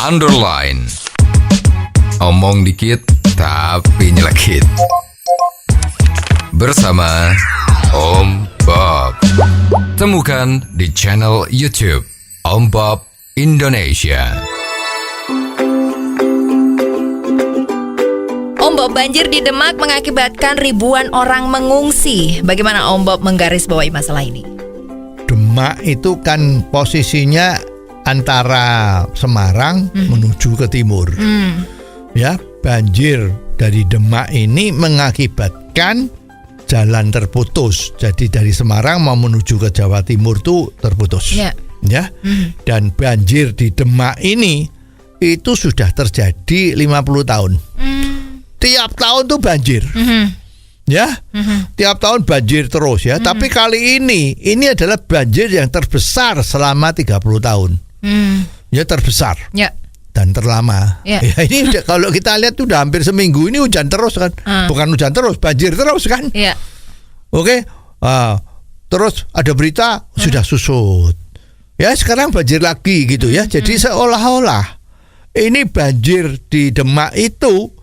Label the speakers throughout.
Speaker 1: underline. Omong dikit tapi nyelekit. Bersama Om Bob. Temukan di channel YouTube Om Bob Indonesia.
Speaker 2: Om Bob, banjir di Demak mengakibatkan ribuan orang mengungsi. Bagaimana Om Bob menggarisbawahi masalah ini?
Speaker 3: Demak itu kan posisinya antara Semarang menuju ke timur. Ya, banjir dari Demak ini mengakibatkan jalan terputus. Jadi dari Semarang mau menuju ke Jawa Timur tuh terputus. Ya. Dan banjir di Demak ini itu sudah terjadi 50 tahun. Tiap tahun tuh banjir. Ya, tiap tahun banjir terus ya. Tapi kali ini adalah banjir yang terbesar selama 30 tahun. Ya, terbesar. Dan terlama. Ya, ini kalau kita lihat tuh udah hampir seminggu ini hujan terus kan. Bukan hujan terus, banjir terus kan. Oke. Terus ada berita sudah susut. Ya, sekarang banjir lagi gitu ya. Jadi seolah-olah ini banjir di Demak itu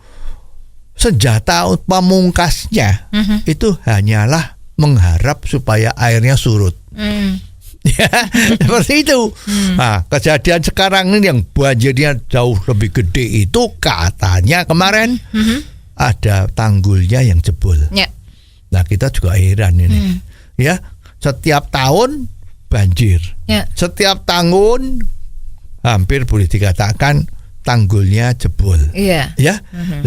Speaker 3: senjata pamungkasnya itu hanyalah mengharap supaya airnya surut. Ya, seperti itu. Nah, kejadian sekarang ini yang banjirnya jauh lebih gede itu katanya kemarin ada tanggulnya yang jebol. Nah, kita juga heran ini. Ya, setiap tahun banjir. Setiap tahun hampir boleh dikatakan tanggulnya jebol. Ya.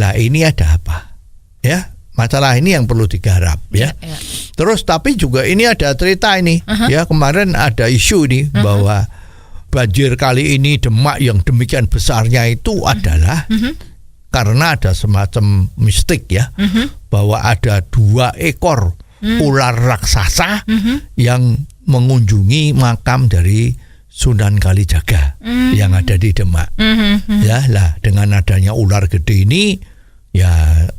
Speaker 3: Lah ini ada apa? Ya, masalah ini yang perlu digarap ya. Terus tapi juga ini ada cerita ini. Ya, kemarin ada isu nih bahwa banjir kali ini Demak yang demikian besarnya itu adalah karena ada semacam mistik ya. Bahwa ada 2 ekor ular raksasa yang mengunjungi makam dari Sunan Kalijaga yang ada di Demak. Ya lah, dengan adanya ular gede ini ya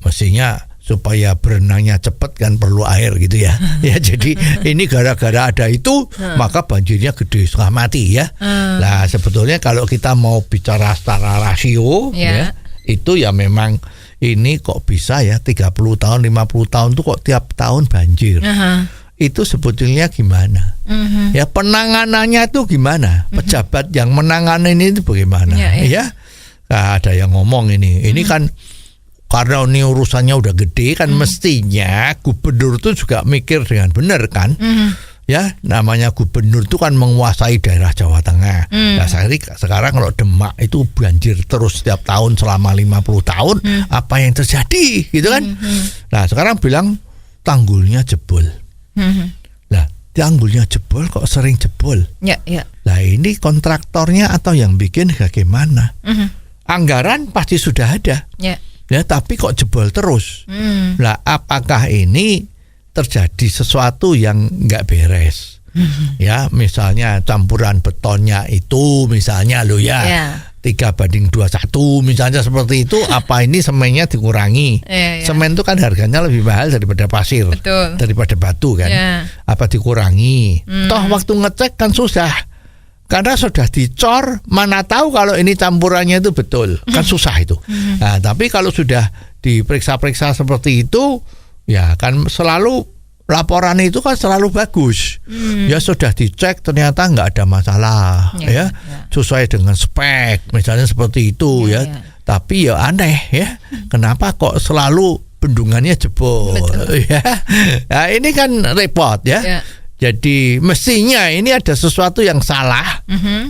Speaker 3: mestinya supaya berenangnya cepat kan perlu air gitu ya. Ya, jadi ini gara-gara ada itu maka banjirnya gede setengah mati ya. Nah, sebetulnya kalau kita mau bicara secara rasio ya, itu ya memang ini kok bisa ya 30 tahun 50 tahun tuh kok tiap tahun banjir. Itu sebetulnya gimana? Ya, penanganannya itu gimana? Pejabat yang menangani ini itu bagaimana? Ya, nah, ada yang ngomong ini kan karena ini urusannya udah gede kan mestinya gubernur itu juga mikir dengan benar kan? Ya, namanya gubernur itu kan menguasai daerah Jawa Tengah. Nah, sekarang kalau Demak itu banjir terus setiap tahun selama 50 tahun, apa yang terjadi? Gitu kan? Nah, sekarang bilang tanggulnya jebol. Lah, tanggulnya jebol kok sering jebol. Lah, ini kontraktornya atau yang bikin bagaimana? Anggaran pasti sudah ada. Ya, tapi kok jebol terus? Lah, apakah ini terjadi sesuatu yang nggak beres? Ya, misalnya campuran betonnya itu misalnya lo ya. 3:21 misalnya seperti itu, apa ini semennya dikurangi? Semen itu kan harganya lebih mahal daripada pasir, daripada batu kan? Apa dikurangi? Toh waktu ngecek kan susah, karena sudah dicor, mana tahu kalau ini campurannya itu betul, kan susah itu. Nah, tapi kalau sudah diperiksa-periksa seperti itu, ya kan selalu laporan itu kan selalu bagus. Ya, sudah dicek ternyata nggak ada masalah ya. Sesuai dengan spek misalnya seperti itu ya. Tapi ya aneh ya, kenapa kok selalu bendungannya jebol ya. Nah, ini kan repot ya. Jadi mestinya ini ada sesuatu yang salah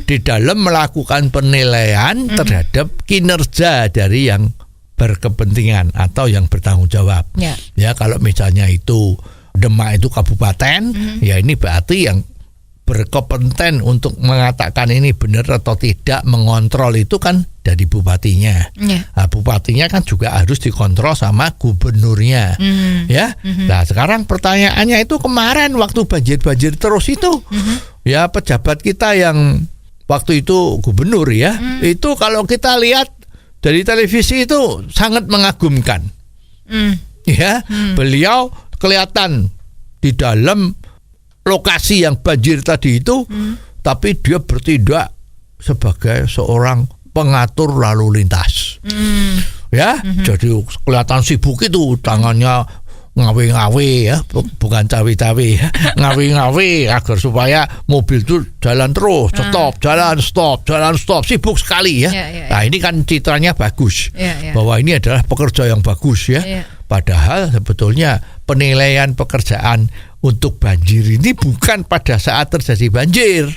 Speaker 3: di dalam melakukan penilaian terhadap kinerja dari yang berkepentingan atau yang bertanggung jawab. Ya, kalau misalnya itu Demak itu kabupaten, ya ini berarti yang berkompeten untuk mengatakan ini benar atau tidak, mengontrol itu kan dari bupatinya. Nah, bupatinya kan juga harus dikontrol sama gubernurnya. Ya. Nah, sekarang pertanyaannya itu kemarin waktu banjir-banjir terus itu, ya pejabat kita yang waktu itu gubernur ya, itu kalau kita lihat dari televisi itu sangat mengagumkan. Ya, beliau kelihatan di dalam lokasi yang banjir tadi itu, tapi dia bertindak sebagai seorang pengatur lalu lintas. Ya, jadi kelihatan sibuk itu, tangannya ngawe-ngawe ya, bukan cawe-cawe ya. Ngawe-ngawe agar supaya mobil itu jalan terus, jalan stop, sibuk sekali ya. Nah, ini kan citranya bagus, bahwa ini adalah pekerja yang bagus ya. Padahal sebetulnya penilaian pekerjaan untuk banjir ini bukan pada saat terjadi banjir.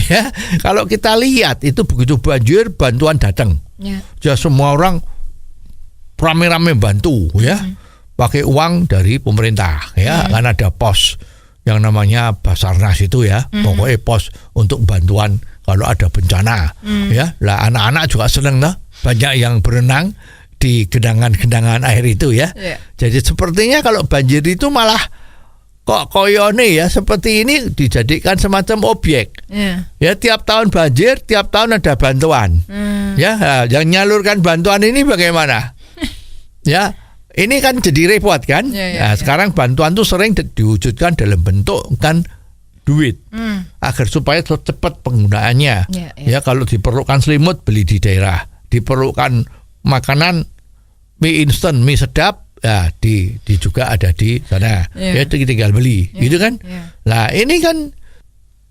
Speaker 3: Ya, kalau kita lihat itu begitu banjir, bantuan datang. Ya, semua orang rame-rame bantu ya. Pakai uang dari pemerintah ya, kan ada pos yang namanya Basarnas itu ya, pokoknya pos untuk bantuan kalau ada bencana ya. Lah anak-anak juga seneng lah, banyak yang berenang di genangan-genangan air itu ya. Jadi sepertinya kalau banjir itu malah kok koyone ya, seperti ini dijadikan semacam objek. Ya, tiap tahun banjir, tiap tahun ada bantuan. Ya, yang nyalurkan bantuan ini bagaimana? Ya, ini kan jadi repot kan. Sekarang bantuan tuh sering diwujudkan dalam bentuk kan duit, agar supaya cepat penggunaannya. Ya, kalau diperlukan selimut beli di daerah, diperlukan makanan mie instan, mie sedap, ya di juga ada di sana. Ya, tinggal beli, gitu kan. Lah ini kan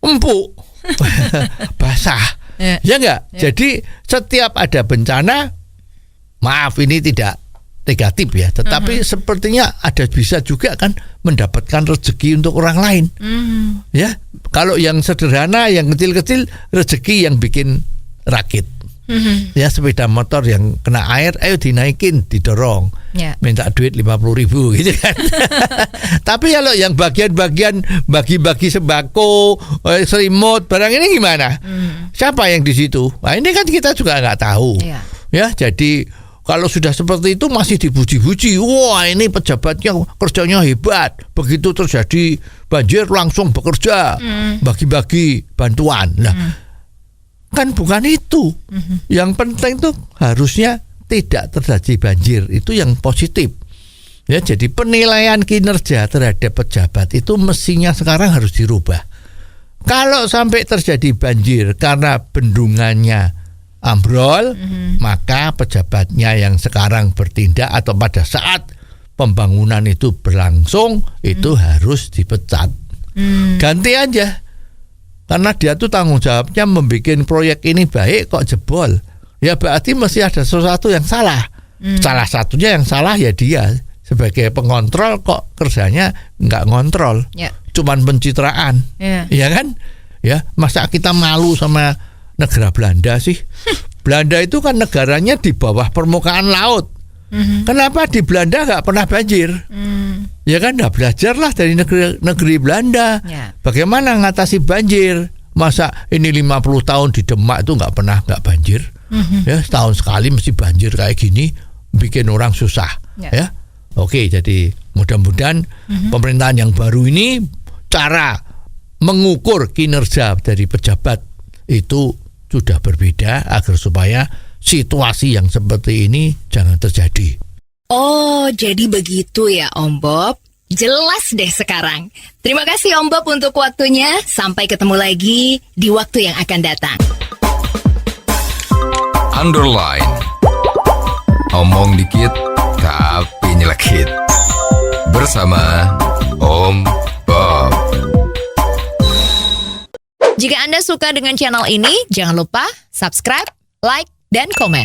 Speaker 3: empuk, basah, ya enggak. Jadi setiap ada bencana, maaf ini tidak negatif ya, tetapi sepertinya ada bisa juga kan mendapatkan rezeki untuk orang lain. Ya, kalau yang sederhana, yang kecil-kecil, rezeki yang bikin rakit. Ya, sepeda motor yang kena air, ayo dinaikin, didorong, minta duit 50.000 gitu kan. Tapi kalau yang bagian-bagian bagi-bagi sembako, selimut, barang ini gimana? Siapa yang di situ? Nah, ini kan kita juga nggak tahu. Ya, jadi kalau sudah seperti itu masih dipuji-puji, wah ini pejabatnya kerjanya hebat, begitu terjadi banjir langsung bekerja, bagi-bagi bantuan. Nah, kan bukan itu. Yang penting tuh harusnya tidak terjadi banjir, itu yang positif. Ya, jadi penilaian kinerja terhadap pejabat itu mestinya sekarang harus dirubah. Kalau sampai terjadi banjir karena bendungannya ambrol, maka pejabatnya yang sekarang bertindak atau pada saat pembangunan itu berlangsung itu harus dipecat. Ganti aja. Karena dia tuh tanggung jawabnya membuat proyek ini baik kok jebol. Ya berarti mesti ada sesuatu yang salah. Salah satunya yang salah ya dia sebagai pengontrol kok kerjanya nggak ngontrol. Cuman pencitraan. Ya kan? Ya, masa kita malu sama negara Belanda sih? Belanda itu kan negaranya di bawah permukaan laut. Kenapa di Belanda nggak pernah banjir? Ya kan, nah belajarlah dari negeri Belanda. Bagaimana ngatasi banjir? Masa ini 50 tahun di Demak itu nggak banjir? Ya, setahun sekali mesti banjir kayak gini, bikin orang susah. Ya, oke. Jadi mudah-mudahan pemerintahan yang baru ini cara mengukur kinerja dari pejabat itu sudah berbeda agar supaya situasi yang seperti ini jangan terjadi.
Speaker 4: Oh, jadi begitu ya Om Bob. Jelas deh sekarang. Terima kasih Om Bob untuk waktunya. Sampai ketemu lagi di waktu yang akan datang.
Speaker 1: Underline. Omong dikit tapi nyelekit. Bersama Om Bob.
Speaker 2: Jika Anda suka dengan channel ini, jangan lupa subscribe, like, dan komen.